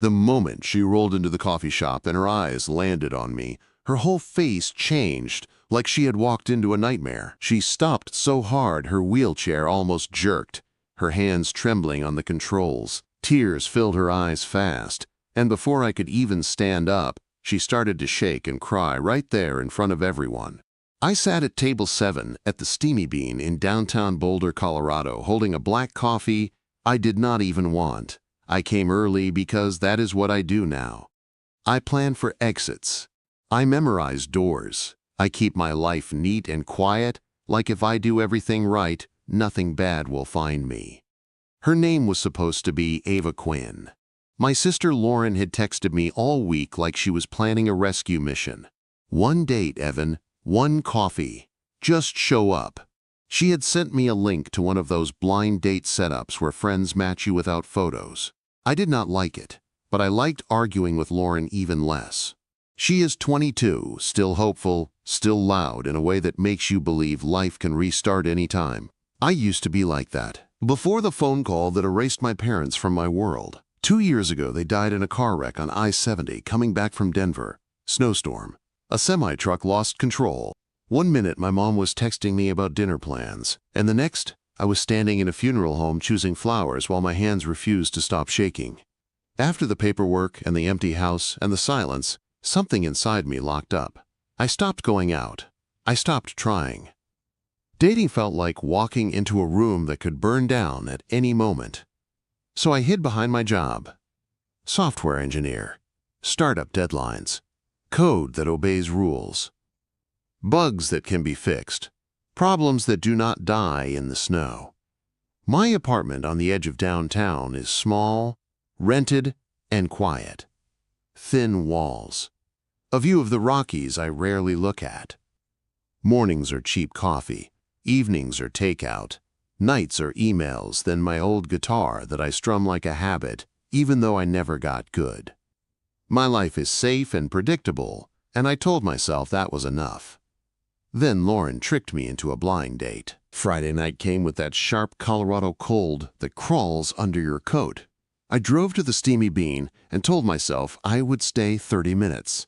The moment she rolled into the coffee shop and her eyes landed on me, her whole face changed, like she had walked into a nightmare. She stopped so hard her wheelchair almost jerked, her hands trembling on the controls. Tears filled her eyes fast, and before I could even stand up, she started to shake and cry right there in front of everyone. I sat at table 7 at the Steamy Bean in downtown Boulder, Colorado, holding a black coffee I did not even want. I came early because that is what I do now. I plan for exits. I memorize doors. I keep my life neat and quiet, like if I do everything right, nothing bad will find me. Her name was supposed to be Ava Quinn. My sister Lauren had texted me all week like she was planning a rescue mission. One date, Evan, one coffee. Just show up. She had sent me a link to one of those blind date setups where friends match you without photos. I did not like it, but I liked arguing with Lauren even less. She is 22, still hopeful, still loud in a way that makes you believe life can restart anytime. I used to be like that. Before the phone call that erased my parents from my world. 2 years ago, they died in a car wreck on I-70 coming back from Denver. Snowstorm. A semi-truck lost control. 1 minute, my mom was texting me about dinner plans, and the next, I was standing in a funeral home choosing flowers while my hands refused to stop shaking. After the paperwork and the empty house and the silence, something inside me locked up. I stopped going out. I stopped trying. Dating felt like walking into a room that could burn down at any moment. So I hid behind my job. Software engineer. Startup deadlines. Code that obeys rules. Bugs that can be fixed. Problems that do not die in the snow. My apartment on the edge of downtown is small, rented, and quiet. Thin walls. A view of the Rockies I rarely look at. Mornings are cheap coffee. Evenings are takeout. Nights are emails, then my old guitar that I strum like a habit, even though I never got good. My life is safe and predictable, and I told myself that was enough. Then Lauren tricked me into a blind date. Friday night came with that sharp Colorado cold that crawls under your coat. I drove to the Steamy Bean and told myself I would stay 30 minutes.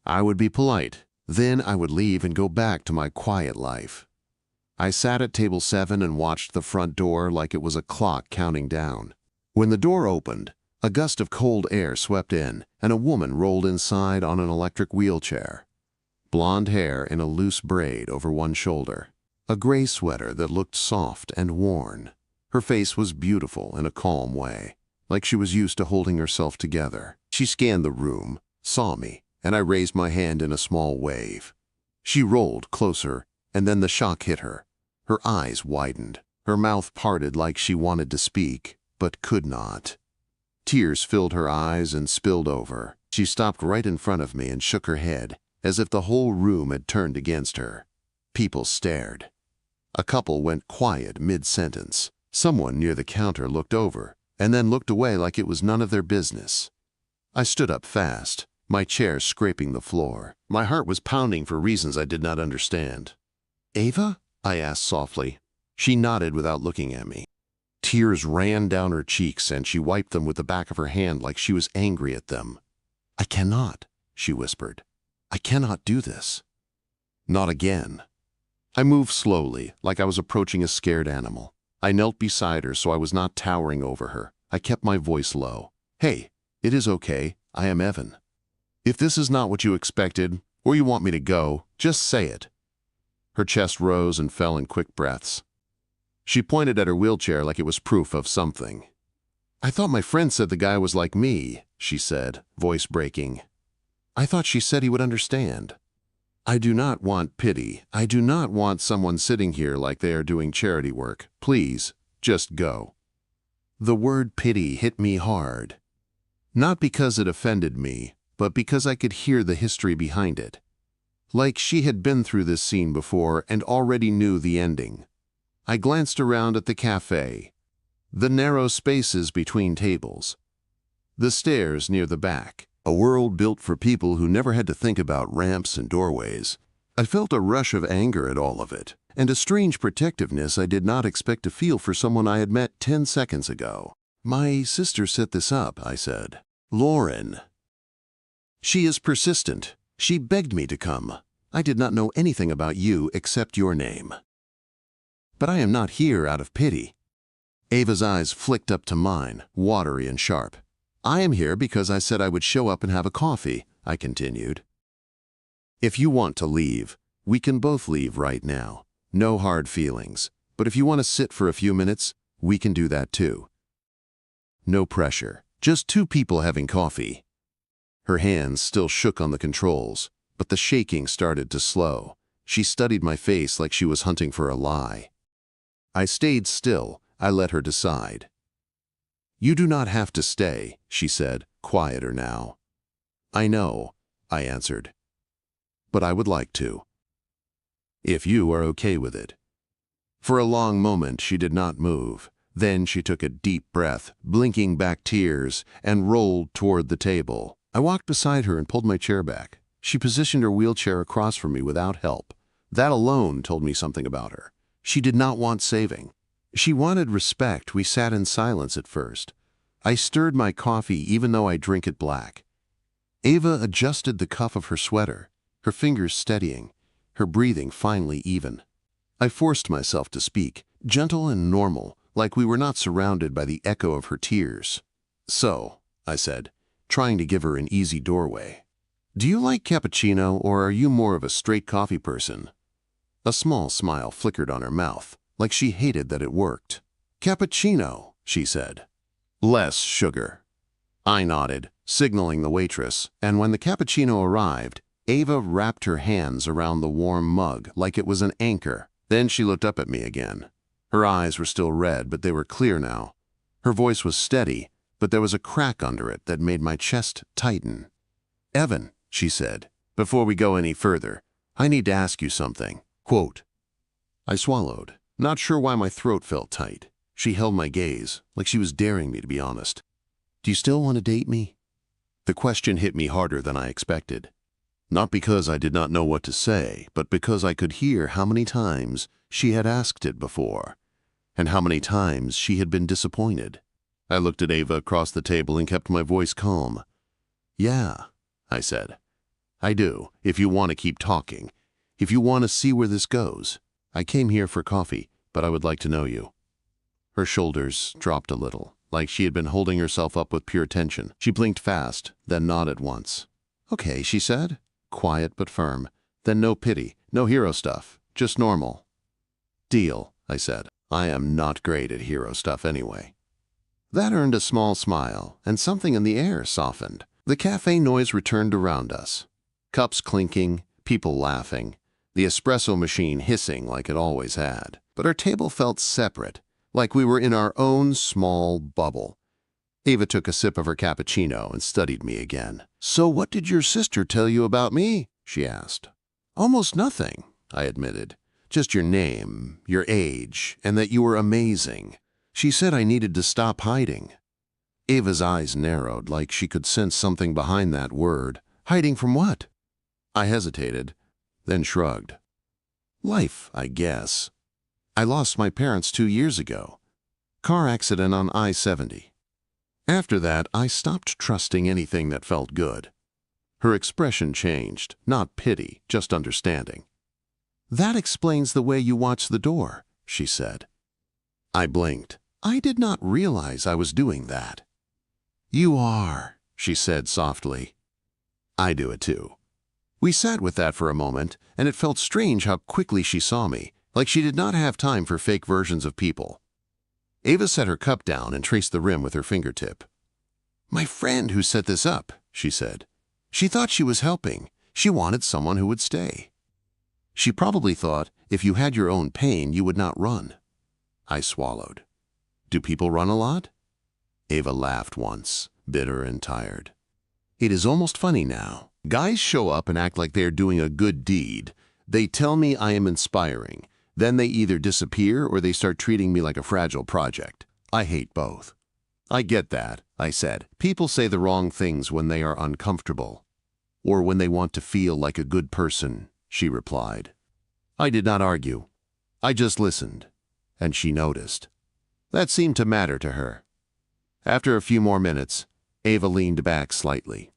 I would be polite. Then I would leave and go back to my quiet life. I sat at table 7 and watched the front door like it was a clock counting down. When the door opened, a gust of cold air swept in, and a woman rolled inside on an electric wheelchair. Blonde hair in a loose braid over one shoulder. A gray sweater that looked soft and worn. Her face was beautiful in a calm way, like she was used to holding herself together. She scanned the room, saw me, and I raised my hand in a small wave. She rolled closer, and then the shock hit her. Her eyes widened. Her mouth parted like she wanted to speak, but could not. Tears filled her eyes and spilled over. She stopped right in front of me and shook her head, as if the whole room had turned against her. People stared. A couple went quiet mid-sentence. Someone near the counter looked over, and then looked away like it was none of their business. I stood up fast, my chair scraping the floor. My heart was pounding for reasons I did not understand. "Ava?" I asked softly. She nodded without looking at me. Tears ran down her cheeks, and she wiped them with the back of her hand like she was angry at them. "I cannot," she whispered. "I cannot do this." Not again. I moved slowly, like I was approaching a scared animal. I knelt beside her so I was not towering over her. I kept my voice low. "Hey, it is okay. I am Evan. If this is not what you expected, or you want me to go, just say it." Her chest rose and fell in quick breaths. She pointed at her wheelchair like it was proof of something. "I thought my friend said the guy was like me," she said, voice breaking. "I thought she said he would understand. I do not want pity. I do not want someone sitting here like they are doing charity work. Please, just go." The word pity hit me hard. Not because it offended me, but because I could hear the history behind it. Like she had been through this scene before and already knew the ending. I glanced around at the café, the narrow spaces between tables, the stairs near the back, a world built for people who never had to think about ramps and doorways. I felt a rush of anger at all of it, and a strange protectiveness I did not expect to feel for someone I had met 10 seconds ago. "My sister set this up," I said. Lauren. She is persistent. She begged me to come. I did not know anything about you except your name. But I am not here out of pity. Ava's eyes flicked up to mine, watery and sharp. I am here because I said I would show up and have a coffee, I continued. If you want to leave, we can both leave right now. No hard feelings. But if you want to sit for a few minutes, we can do that too. No pressure. Just two people having coffee. Her hands still shook on the controls, but the shaking started to slow. She studied my face like she was hunting for a lie. I stayed still. I let her decide. You do not have to stay, she said, quieter now. I know, I answered. But I would like to. If you are okay with it. For a long moment she did not move. Then she took a deep breath, blinking back tears, and rolled toward the table. I walked beside her and pulled my chair back. She positioned her wheelchair across from me without help. That alone told me something about her. She did not want saving. She wanted respect. We sat in silence at first. I stirred my coffee even though I drink it black. Ava adjusted the cuff of her sweater, her fingers steadying, her breathing finally even. I forced myself to speak, gentle and normal, like we were not surrounded by the echo of her tears. So, I said, trying to give her an easy doorway. Do you like cappuccino, or are you more of a straight coffee person? A small smile flickered on her mouth, like she hated that it worked. Cappuccino, she said. Less sugar. I nodded, signaling the waitress, and when the cappuccino arrived, Ava wrapped her hands around the warm mug like it was an anchor. Then she looked up at me again. Her eyes were still red, but they were clear now. Her voice was steady, but there was a crack under it that made my chest tighten. Evan, she said, before we go any further, I need to ask you something. Quote. I swallowed, not sure why my throat felt tight. She held my gaze, like she was daring me to be honest. Do you still want to date me? The question hit me harder than I expected. Not because I did not know what to say, but because I could hear how many times she had asked it before, and how many times she had been disappointed. I looked at Ava across the table and kept my voice calm. Yeah, I said. I do, if you want to keep talking. If you want to see where this goes. I came here for coffee, but I would like to know you. Her shoulders dropped a little, like she had been holding herself up with pure tension. She blinked fast, then nodded once. Okay, she said. Quiet but firm. Then no pity, no hero stuff, just normal. Deal, I said. I am not great at hero stuff anyway. That earned a small smile, and something in the air softened. The cafe noise returned around us. Cups clinking, people laughing, the espresso machine hissing like it always had. But our table felt separate, like we were in our own small bubble. Ava took a sip of her cappuccino and studied me again. So what did your sister tell you about me? She asked. Almost nothing, I admitted. Just your name, your age, and that you were amazing. She said I needed to stop hiding. Ava's eyes narrowed like she could sense something behind that word. Hiding from what? I hesitated, then shrugged. Life, I guess. I lost my parents 2 years ago. Car accident on I-70. After that, I stopped trusting anything that felt good. Her expression changed, not pity, just understanding. That explains the way you watch the door, she said. I blinked. I did not realize I was doing that. You are, she said softly. I do it too. We sat with that for a moment, and it felt strange how quickly she saw me, like she did not have time for fake versions of people. Ava set her cup down and traced the rim with her fingertip. My friend who set this up, she said. She thought she was helping. She wanted someone who would stay. She probably thought if you had your own pain, you would not run. I swallowed. Do people run a lot? Ava laughed once, bitter and tired. It is almost funny now. Guys show up and act like they are doing a good deed. They tell me I am inspiring. Then they either disappear or they start treating me like a fragile project. I hate both. I get that, I said. People say the wrong things when they are uncomfortable. Or when they want to feel like a good person, she replied. I did not argue. I just listened. And she noticed. That seemed to matter to her. After a few more minutes, Ava leaned back slightly.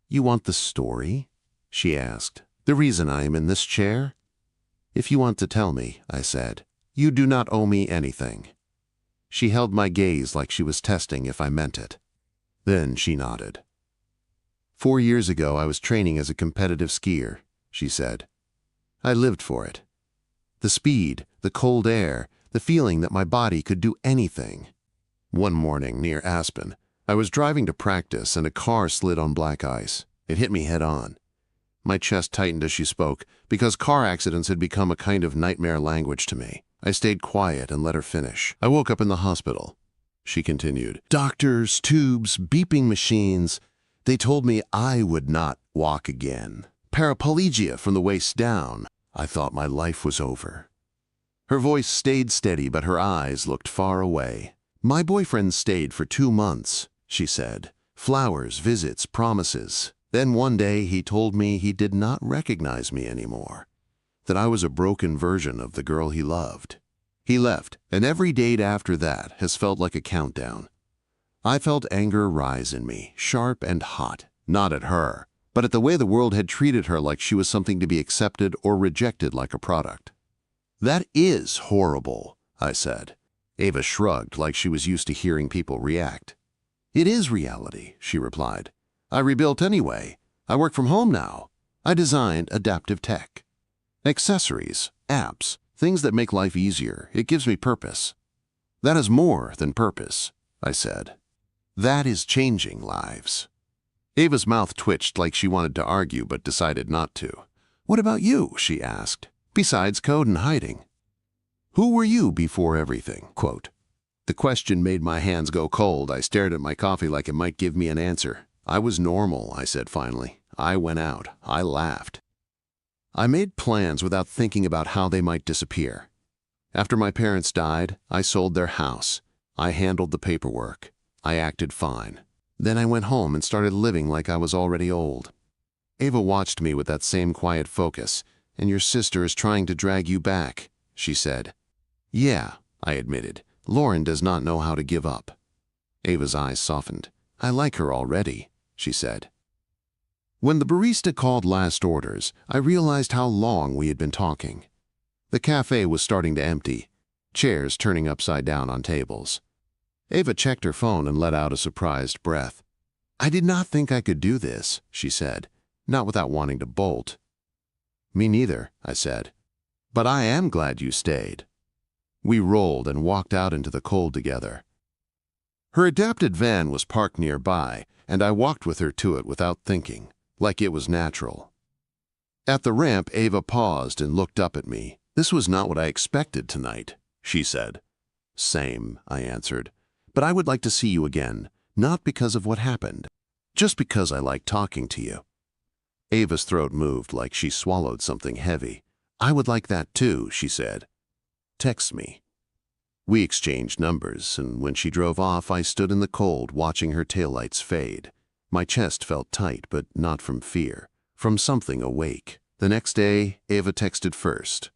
"You want the story?" she asked. "The reason I am in this chair?" "If you want to tell me," I said. "You do not owe me anything." She held my gaze like she was testing if I meant it. Then she nodded. 4 years ago, I was training as a competitive skier, she said. I lived for it. The speed, the cold air, the feeling that my body could do anything. One morning near Aspen, I was driving to practice and a car slid on black ice. It hit me head on. My chest tightened as she spoke, because car accidents had become a kind of nightmare language to me. I stayed quiet and let her finish. I woke up in the hospital, she continued. Doctors, tubes, beeping machines. They told me I would not walk again. Paraplegia from the waist down. I thought my life was over. Her voice stayed steady, but her eyes looked far away. My boyfriend stayed for 2 months, she said. Flowers, visits, promises. Then one day he told me he did not recognize me anymore, that I was a broken version of the girl he loved. He left, and every date after that has felt like a countdown. I felt anger rise in me, sharp and hot, not at her, but at the way the world had treated her, like she was something to be accepted or rejected like a product. That is horrible, I said. Ava shrugged like she was used to hearing people react. It is reality, she replied. I rebuilt anyway. I work from home now. I designed adaptive tech. Accessories, apps, things that make life easier. It gives me purpose. That is more than purpose, I said. That is changing lives. Ava's mouth twitched like she wanted to argue but decided not to. What about you? She asked. Besides code and hiding. Who were you before everything? Quote. The question made my hands go cold. I stared at my coffee like it might give me an answer. I was normal, I said finally. I went out. I laughed. I made plans without thinking about how they might disappear. After my parents died, I sold their house. I handled the paperwork. I acted fine. Then I went home and started living like I was already old. Ava watched me with that same quiet focus. And your sister is trying to drag you back, she said. Yeah, I admitted. Lauren does not know how to give up. Ava's eyes softened. I like her already, she said. When the barista called last orders, I realized how long we had been talking. The café was starting to empty, chairs turning upside down on tables. Ava checked her phone and let out a surprised breath. I did not think I could do this, she said, not without wanting to bolt. Me neither, I said. But I am glad you stayed. We rolled and walked out into the cold together. Her adapted van was parked nearby, and I walked with her to it without thinking, like it was natural. At the ramp, Ava paused and looked up at me. This was not what I expected tonight, she said. Same, I answered. But I would like to see you again, not because of what happened, just because I like talking to you. Ava's throat moved like she swallowed something heavy. I would like that too, she said. Text me. We exchanged numbers, and when she drove off, I stood in the cold watching her taillights fade. My chest felt tight, but not from fear, from something awake. The next day, Ava texted first.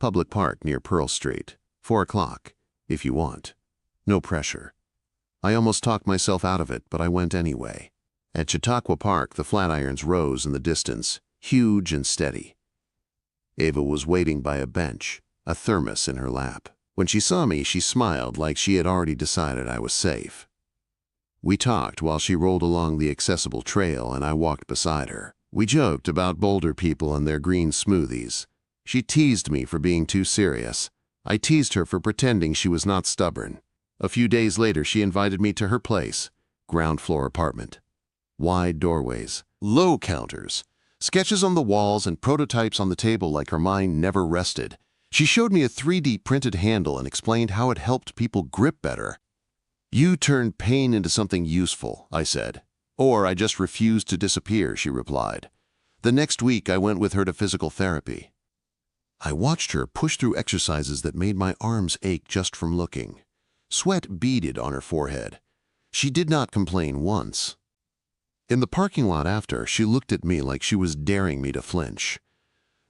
Public park near Pearl Street, 4 o'clock, if you want. No pressure. I almost talked myself out of it, but I went anyway. At Chautauqua Park, the Flatirons rose in the distance, huge and steady. Ava was waiting by a bench, a thermos in her lap. When she saw me, she smiled like she had already decided I was safe. We talked while she rolled along the accessible trail and I walked beside her. We joked about Boulder people and their green smoothies. She teased me for being too serious. I teased her for pretending she was not stubborn. A few days later, she invited me to her place, ground floor apartment. Wide doorways, low counters, sketches on the walls and prototypes on the table like her mind never rested. She showed me a 3D printed handle and explained how it helped people grip better. You turned pain into something useful, I said. Or I just refused to disappear, she replied. The next week, I went with her to physical therapy. I watched her push through exercises that made my arms ache just from looking. Sweat beaded on her forehead. She did not complain once. In the parking lot after, she looked at me like she was daring me to flinch.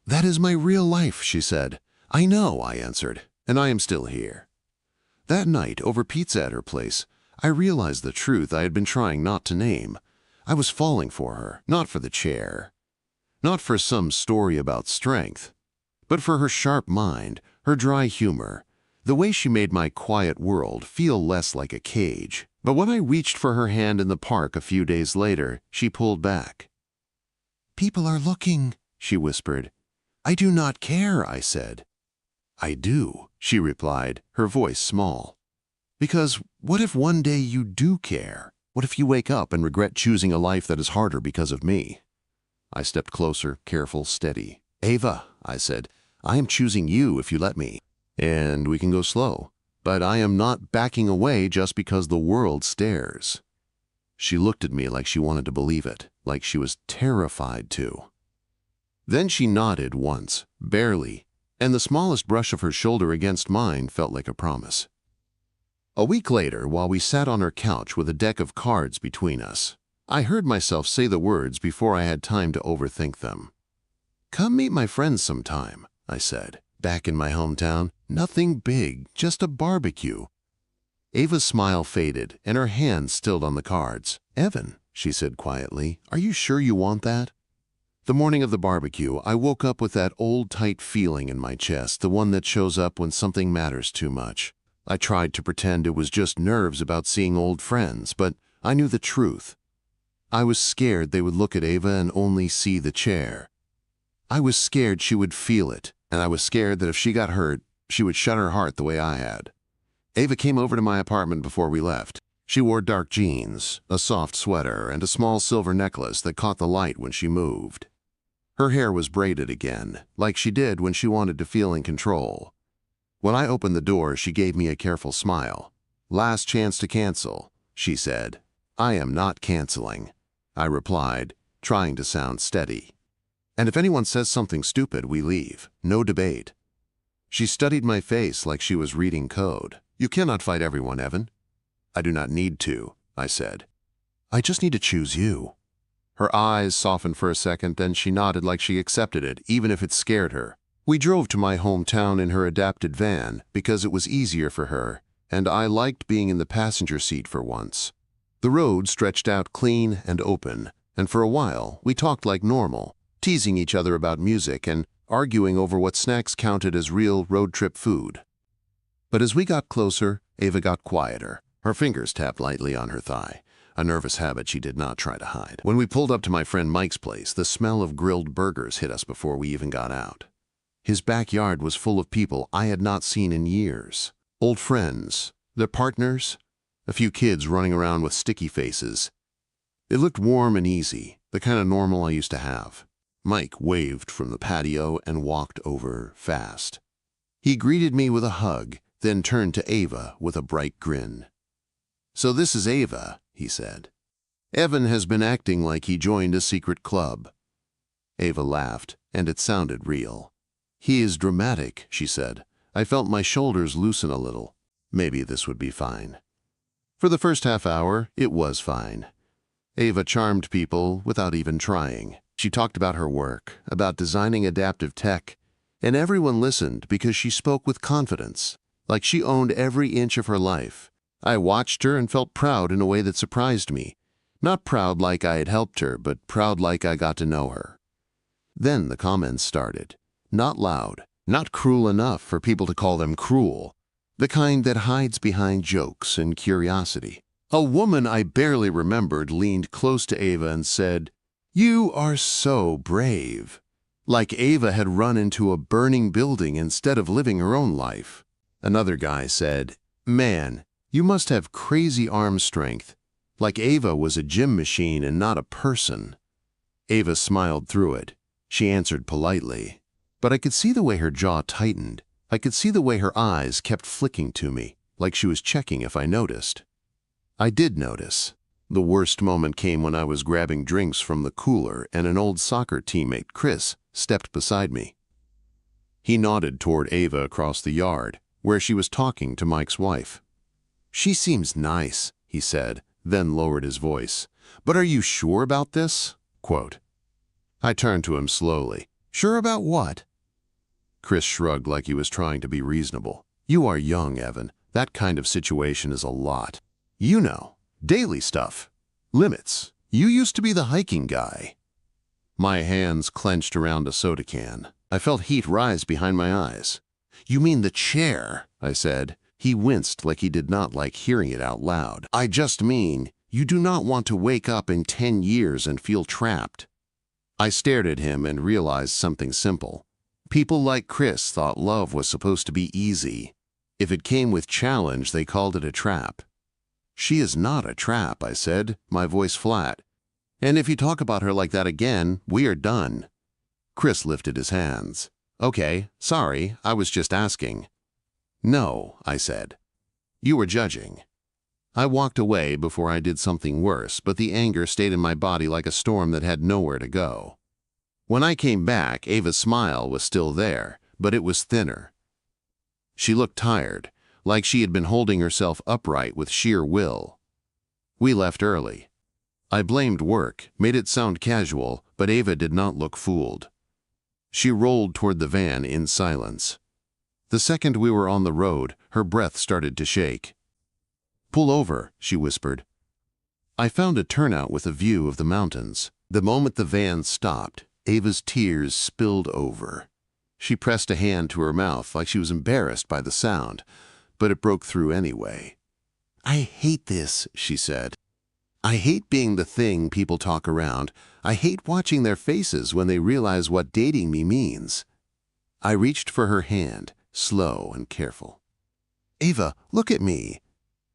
That is my real life, she said. I know, I answered, and I am still here. That night, over pizza at her place, I realized the truth I had been trying not to name. I was falling for her, not for the chair, not for some story about strength, but for her sharp mind, her dry humor, the way she made my quiet world feel less like a cage. But when I reached for her hand in the park a few days later, she pulled back. "People are looking," she whispered. "I do not care," I said. "I do," she replied, her voice small. "Because what if one day you do care? What if you wake up and regret choosing a life that is harder because of me?" I stepped closer, careful, steady. "Ava," I said, "I am choosing you if you let me. And we can go slow. But I am not backing away just because the world stares." She looked at me like she wanted to believe it, like she was terrified to. Then she nodded once, barely, and the smallest brush of her shoulder against mine felt like a promise. A week later, while we sat on her couch with a deck of cards between us, I heard myself say the words before I had time to overthink them. "Come meet my friends sometime," I said. "Back in my hometown, nothing big, just a barbecue." Ava's smile faded, and her hand stilled on the cards. "Evan," she said quietly, "are you sure you want that?" The morning of the barbecue, I woke up with that old tight feeling in my chest, the one that shows up when something matters too much. I tried to pretend it was just nerves about seeing old friends, but I knew the truth. I was scared they would look at Ava and only see the chair. I was scared she would feel it, and I was scared that if she got hurt, she would shut her heart the way I had. Ava came over to my apartment before we left. She wore dark jeans, a soft sweater, and a small silver necklace that caught the light when she moved. Her hair was braided again, like she did when she wanted to feel in control. When I opened the door, she gave me a careful smile. "Last chance to cancel," she said. "I am not canceling," I replied, trying to sound steady. "And if anyone says something stupid, we leave. No debate." She studied my face like she was reading code. "You cannot fight everyone, Evan." "I do not need to," I said. "I just need to choose you." Her eyes softened for a second, then she nodded like she accepted it, even if it scared her. We drove to my hometown in her adapted van because it was easier for her, and I liked being in the passenger seat for once. The road stretched out clean and open, and for a while we talked like normal, teasing each other about music and arguing over what snacks counted as real road trip food. But as we got closer, Ava got quieter. Her fingers tapped lightly on her thigh, a nervous habit she did not try to hide. When we pulled up to my friend Mike's place, the smell of grilled burgers hit us before we even got out. His backyard was full of people I had not seen in years. Old friends, their partners, a few kids running around with sticky faces. It looked warm and easy, the kind of normal I used to have. Mike waved from the patio and walked over fast. He greeted me with a hug, then turned to Ava with a bright grin. "So this is Ava," he said. "Evan has been acting like he joined a secret club." Ava laughed, and it sounded real. "He is dramatic," she said. I felt my shoulders loosen a little. Maybe this would be fine. For the first half hour, it was fine. Ava charmed people without even trying. She talked about her work, about designing adaptive tech, and everyone listened because she spoke with confidence, like she owned every inch of her life. I watched her and felt proud in a way that surprised me. Not proud like I had helped her, but proud like I got to know her. Then the comments started. Not loud, not cruel enough for people to call them cruel. The kind that hides behind jokes and curiosity. A woman I barely remembered leaned close to Ava and said, "You are so brave." Like Ava had run into a burning building instead of living her own life. Another guy said, "Man, you must have crazy arm strength." Like Ava was a gym machine and not a person. Ava smiled through it. She answered politely. But I could see the way her jaw tightened. I could see the way her eyes kept flicking to me, like she was checking if I noticed. I did notice. The worst moment came when I was grabbing drinks from the cooler and an old soccer teammate, Chris, stepped beside me. He nodded toward Ava across the yard, where she was talking to Mike's wife. "She seems nice," he said, then lowered his voice. "But are you sure about this?" Quote. I turned to him slowly. "Sure about what?" Chris shrugged like he was trying to be reasonable. "You are young, Evan. That kind of situation is a lot. You know, daily stuff. Limits. You used to be the hiking guy. My hands clenched around a soda can. I felt heat rise behind my eyes. You mean the chair, I said. He winced like he did not like hearing it out loud. I just mean, you do not want to wake up in 10 years and feel trapped. I stared at him and realized something simple. People like Chris thought love was supposed to be easy. If it came with challenge, they called it a trap. She is not a trap, I said, my voice flat. And if you talk about her like that again, we are done. Chris lifted his hands. Okay, sorry, I was just asking. No, I said. You were judging. I walked away before I did something worse, but the anger stayed in my body like a storm that had nowhere to go. When I came back, Ava's smile was still there, but it was thinner. She looked tired, like she had been holding herself upright with sheer will. We left early. I blamed work, made it sound casual, but Ava did not look fooled. She rolled toward the van in silence. The second we were on the road, her breath started to shake. Pull over, she whispered. I found a turnout with a view of the mountains. The moment the van stopped, Ava's tears spilled over. She pressed a hand to her mouth like she was embarrassed by the sound, but it broke through anyway. I hate this, she said. I hate being the thing people talk around. I hate watching their faces when they realize what dating me means. I reached for her hand, slow and careful. Ava, look at me.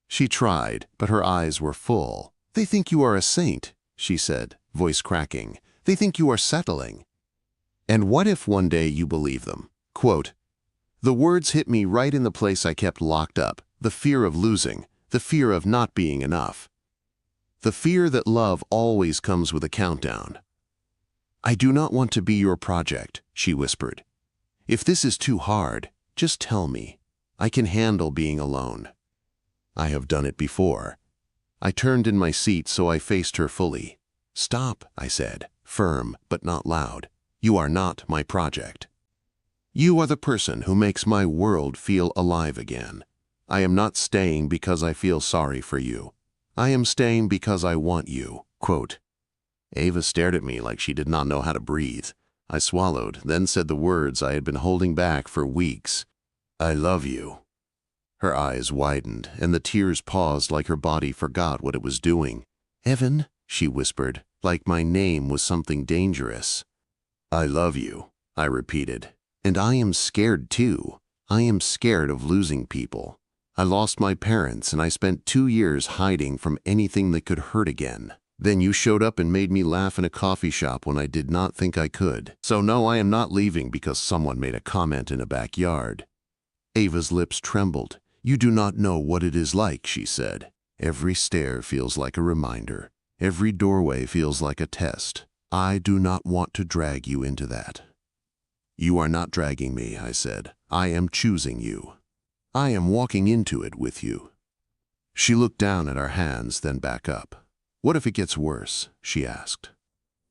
She tried, but her eyes were full. They think you are a saint, she said, voice cracking. They think you are settling. And what if one day you believe them? Quote, the words hit me right in the place I kept locked up, the fear of losing, the fear of not being enough. The fear that love always comes with a countdown. I do not want to be your project, she whispered. If this is too hard, just tell me. I can handle being alone. I have done it before. I turned in my seat so I faced her fully. Stop, I said, firm but not loud. You are not my project. You are the person who makes my world feel alive again. I am not staying because I feel sorry for you. I am staying because I want you. Quote. Ava stared at me like she did not know how to breathe. I swallowed, then said the words I had been holding back for weeks. I love you. Her eyes widened, and the tears paused like her body forgot what it was doing. Evan, she whispered, like my name was something dangerous. I love you, I repeated. And I am scared too. I am scared of losing people. I lost my parents, and I spent 2 years hiding from anything that could hurt again. Then you showed up and made me laugh in a coffee shop when I did not think I could. So no, I am not leaving because someone made a comment in a backyard. Ava's lips trembled. You do not know what it is like, she said. Every stare feels like a reminder. Every doorway feels like a test. I do not want to drag you into that. You are not dragging me, I said. I am choosing you. I am walking into it with you. She looked down at our hands, then back up. What if it gets worse? She asked.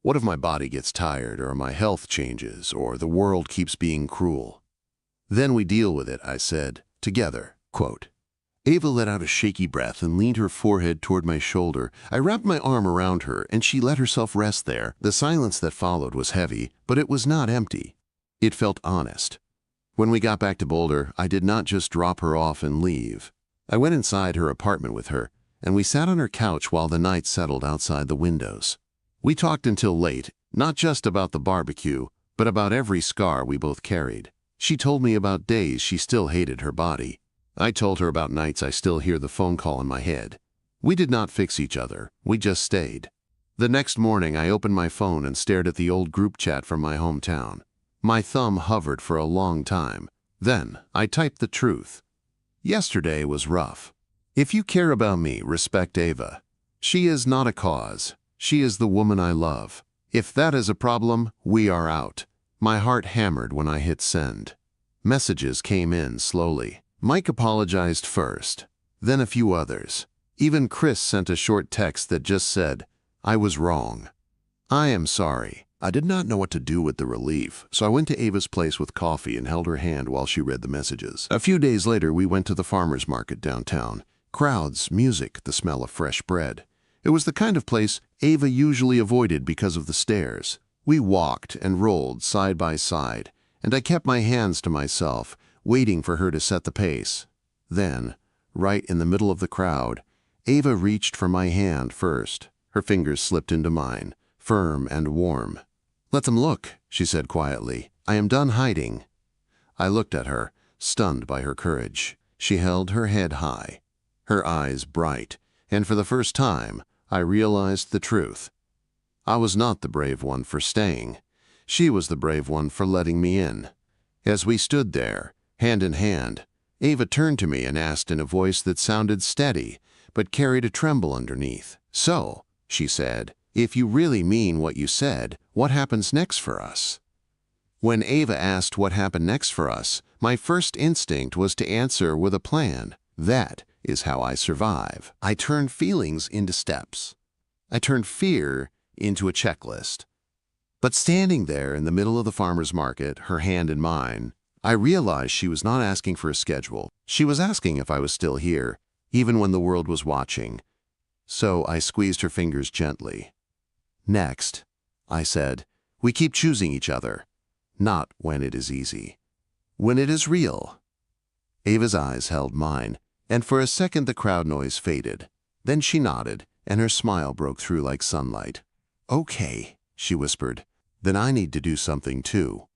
What if my body gets tired, or my health changes, or the world keeps being cruel? Then we deal with it, I said, together. Quote. Ava let out a shaky breath and leaned her forehead toward my shoulder. I wrapped my arm around her, and she let herself rest there. The silence that followed was heavy, but it was not empty. It felt honest. When we got back to Boulder, I did not just drop her off and leave. I went inside her apartment with her, and we sat on her couch while the night settled outside the windows. We talked until late, not just about the barbecue, but about every scar we both carried. She told me about days she still hated her body. I told her about nights I still hear the phone call in my head. We did not fix each other, we just stayed. The next morning I opened my phone and stared at the old group chat from my hometown. My thumb hovered for a long time. Then I typed the truth. Yesterday was rough. If you care about me, respect Ava. She is not a cause. She is the woman I love. If that is a problem, we are out. My heart hammered when I hit send. Messages came in slowly. Mike apologized first, then a few others. Even Chris sent a short text that just said, I was wrong. I am sorry. I did not know what to do with the relief, so I went to Ava's place with coffee and held her hand while she read the messages. A few days later, we went to the farmer's market downtown. Crowds, music, the smell of fresh bread. It was the kind of place Ava usually avoided because of the stairs. We walked and rolled side by side, and I kept my hands to myself, waiting for her to set the pace. Then, right in the middle of the crowd, Ava reached for my hand first. Her fingers slipped into mine, firm and warm. "Let them look," she said quietly. "I am done hiding." I looked at her, stunned by her courage. She held her head high, her eyes bright, and for the first time, I realized the truth. I was not the brave one for staying. She was the brave one for letting me in. As we stood there, hand in hand, Ava turned to me and asked in a voice that sounded steady, but carried a tremble underneath. "So," she said, "if you really mean what you said, what happens next for us?" When Ava asked what happened next for us, my first instinct was to answer with a plan. That is how I survive. I turn feelings into steps. I turn fear into a checklist. But standing there in the middle of the farmer's market, her hand in mine, I realized she was not asking for a schedule. She was asking if I was still here, even when the world was watching. So I squeezed her fingers gently. "Next," I said, "we keep choosing each other. Not when it is easy. When it is real." Ava's eyes held mine, and for a second the crowd noise faded. Then she nodded, and her smile broke through like sunlight. "Okay," she whispered, "then I need to do something too."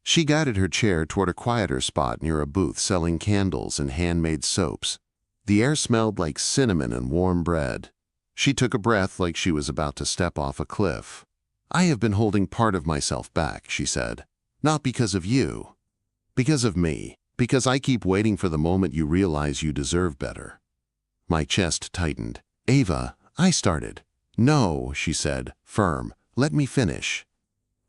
She guided her chair toward a quieter spot near a booth selling candles and handmade soaps. The air smelled like cinnamon and warm bread. She took a breath like she was about to step off a cliff. "I have been holding part of myself back," she said. "Not because of you. Because of me. Because I keep waiting for the moment you realize you deserve better." My chest tightened. "Ava," I started. "No," she said, firm. "Let me finish.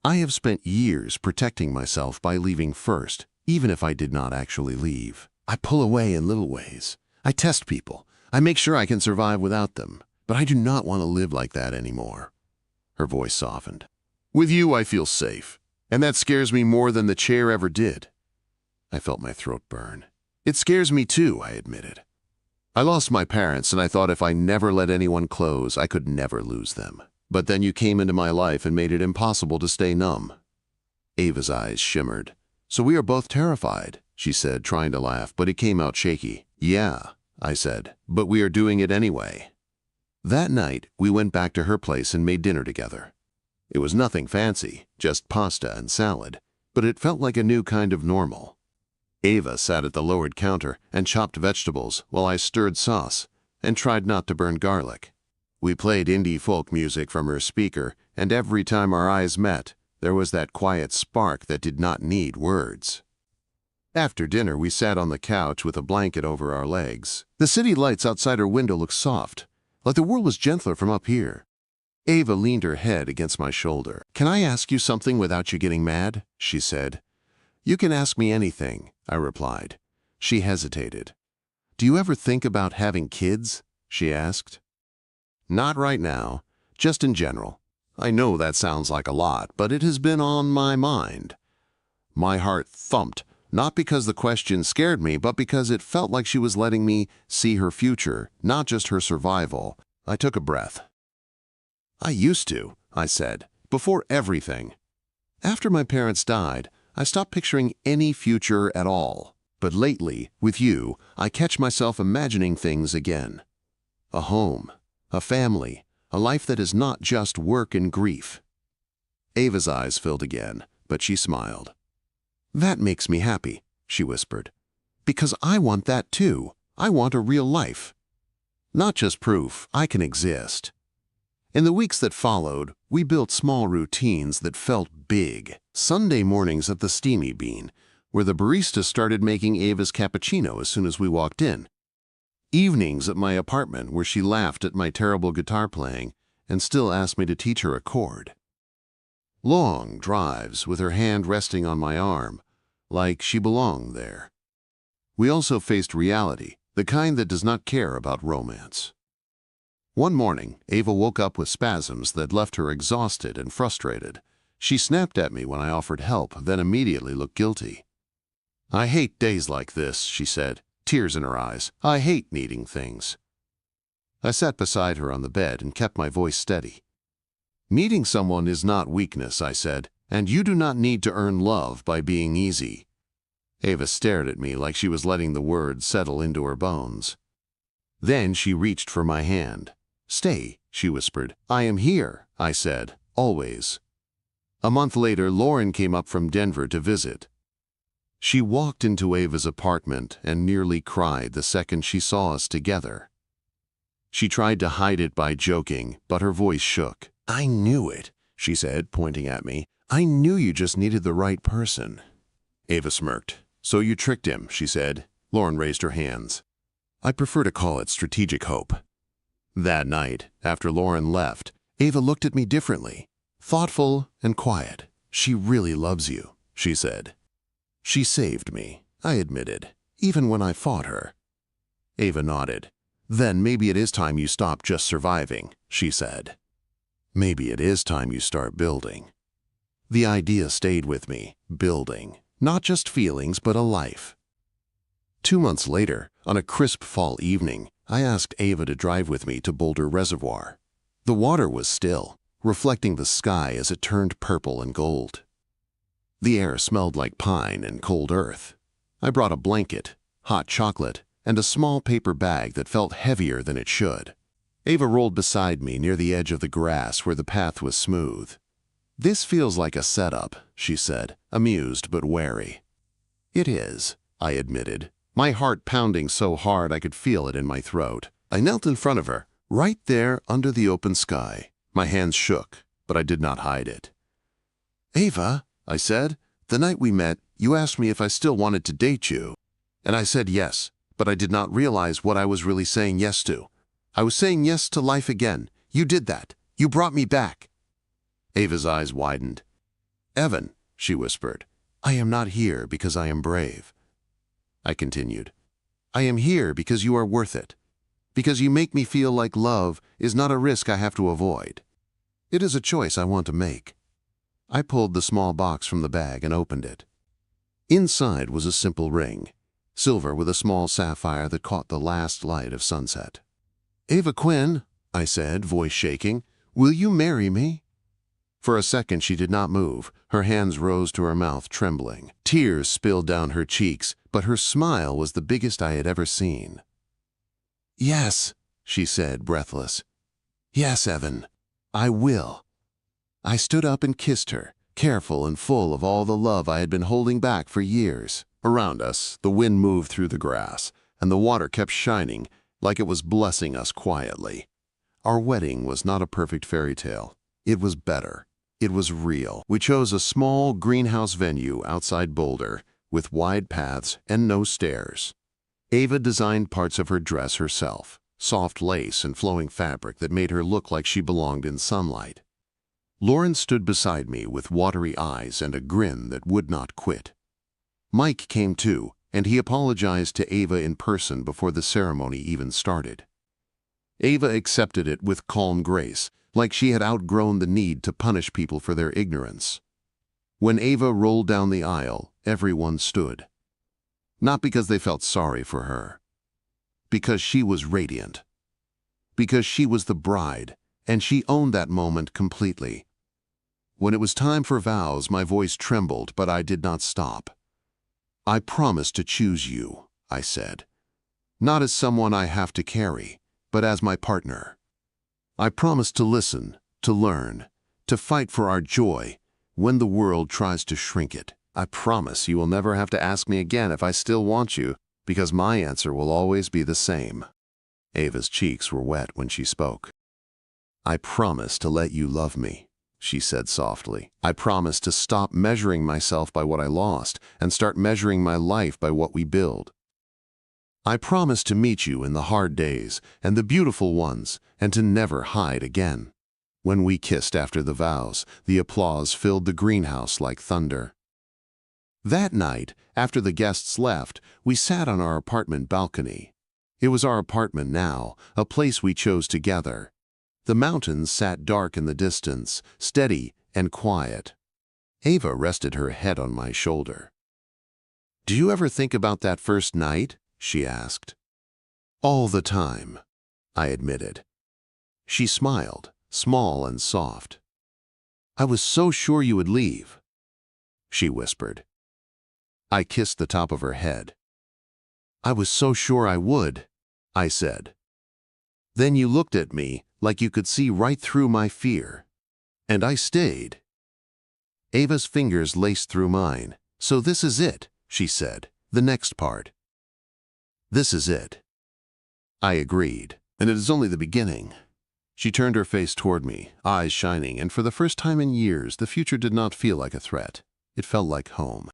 I have spent years protecting myself by leaving first, even if I did not actually leave. I pull away in little ways. I test people. I make sure I can survive without them. But I do not want to live like that anymore." Her voice softened. "With you, I feel safe. And that scares me more than the chair ever did." I felt my throat burn. "It scares me too," I admitted. "I lost my parents, and I thought if I never let anyone close, I could never lose them. But then you came into my life and made it impossible to stay numb." Ava's eyes shimmered. "So we are both terrified," she said, trying to laugh, but it came out shaky. "Yeah," I said, "but we are doing it anyway." That night, we went back to her place and made dinner together. It was nothing fancy, just pasta and salad, but it felt like a new kind of normal. Ava sat at the lowered counter and chopped vegetables while I stirred sauce and tried not to burn garlic. We played indie folk music from her speaker, and every time our eyes met, there was that quiet spark that did not need words. After dinner, we sat on the couch with a blanket over our legs. The city lights outside her window looked soft, like the world was gentler from up here. Ava leaned her head against my shoulder. "Can I ask you something without you getting mad?" she said. "You can ask me anything," I replied. She hesitated. "Do you ever think about having kids?" she asked. "Not right now, just in general. I know that sounds like a lot, but it has been on my mind." My heart thumped, not because the question scared me, but because it felt like she was letting me see her future, not just her survival. I took a breath. "I used to," I said, "before everything. After my parents died, I stopped picturing any future at all. But lately, with you, I catch myself imagining things again. A home, a family, a life that is not just work and grief." Ava's eyes filled again, but she smiled. "That makes me happy," she whispered. "Because I want that too. I want a real life. Not just proof I can exist." In the weeks that followed, we built small routines that felt big. Sunday mornings at the Steamy Bean, where the barista started making Ava's cappuccino as soon as we walked in. Evenings at my apartment, where she laughed at my terrible guitar playing and still asked me to teach her a chord. Long drives with her hand resting on my arm, like she belonged there. We also faced reality, the kind that does not care about romance. One morning, Ava woke up with spasms that left her exhausted and frustrated. She snapped at me when I offered help, then immediately looked guilty. "I hate days like this," she said. tears in her eyes. I hate needing things. I sat beside her on the bed and kept my voice steady. Needing someone is not weakness, I said, and you do not need to earn love by being easy. Ava stared at me like she was letting the words settle into her bones. Then she reached for my hand. Stay, she whispered. I am here, I said, always. A month later, Lauren came up from Denver to visit. She walked into Ava's apartment and nearly cried the second she saw us together. She tried to hide it by joking, but her voice shook. I knew it, she said, pointing at me. I knew you just needed the right person. Ava smirked. So you tricked him, she said. Lauren raised her hands. I prefer to call it strategic hope. That night, after Lauren left, Ava looked at me differently, thoughtful and quiet. She really loves you, she said. She saved me, I admitted, even when I fought her. Ava nodded. Then maybe it is time you stop just surviving, she said. Maybe it is time you start building. The idea stayed with me, building, not just feelings but a life. 2 months later, on a crisp fall evening, I asked Ava to drive with me to Boulder Reservoir. The water was still, reflecting the sky as it turned purple and gold. The air smelled like pine and cold earth. I brought a blanket, hot chocolate, and a small paper bag that felt heavier than it should. Ava rolled beside me near the edge of the grass where the path was smooth. This feels like a setup, she said, amused but wary. It is, I admitted, my heart pounding so hard I could feel it in my throat. I knelt in front of her, right there under the open sky. My hands shook, but I did not hide it. Ava, I said, the night we met, you asked me if I still wanted to date you. And I said yes, but I did not realize what I was really saying yes to. I was saying yes to life again. You did that. You brought me back. Ava's eyes widened. Evan, she whispered, I am not here because I am brave. I continued. I am here because you are worth it. Because you make me feel like love is not a risk I have to avoid. It is a choice I want to make. I pulled the small box from the bag and opened it. Inside was a simple ring, silver with a small sapphire that caught the last light of sunset. Ava Quinn, I said, voice shaking, will you marry me? For a second she did not move. Her hands rose to her mouth, trembling. Tears spilled down her cheeks, but her smile was the biggest I had ever seen. Yes, she said, breathless. Yes, Evan, I will. I stood up and kissed her, careful and full of all the love I had been holding back for years. Around us, the wind moved through the grass, and the water kept shining like it was blessing us quietly. Our wedding was not a perfect fairy tale. It was better. It was real. We chose a small greenhouse venue outside Boulder with wide paths and no stairs. Ava designed parts of her dress herself, soft lace and flowing fabric that made her look like she belonged in sunlight. Lauren stood beside me with watery eyes and a grin that would not quit. Mike came too, and he apologized to Ava in person before the ceremony even started. Ava accepted it with calm grace, like she had outgrown the need to punish people for their ignorance. When Ava rolled down the aisle, everyone stood. Not because they felt sorry for her. Because she was radiant. Because she was the bride, and she owned that moment completely. When it was time for vows, my voice trembled, but I did not stop. I promise to choose you, I said. Not as someone I have to carry, but as my partner. I promise to listen, to learn, to fight for our joy when the world tries to shrink it. I promise you will never have to ask me again if I still want you, because my answer will always be the same. Ava's cheeks were wet when she spoke. I promise to let you love me, she said softly. I promise to stop measuring myself by what I lost and start measuring my life by what we build. I promise to meet you in the hard days and the beautiful ones and to never hide again. When we kissed after the vows, the applause filled the greenhouse like thunder. That night, after the guests left, we sat on our apartment balcony. It was our apartment now, a place we chose together. The mountains sat dark in the distance, steady and quiet. Ava rested her head on my shoulder. Do you ever think about that first night? she asked. All the time, I admitted. She smiled, small and soft. I was so sure you would leave, she whispered. I kissed the top of her head. I was so sure I would, I said. Then you looked at me like you could see right through my fear. And I stayed. Ava's fingers laced through mine. So this is it, she said. The next part. This is it. I agreed. And it is only the beginning. She turned her face toward me, eyes shining, and for the first time in years, the future did not feel like a threat. It felt like home.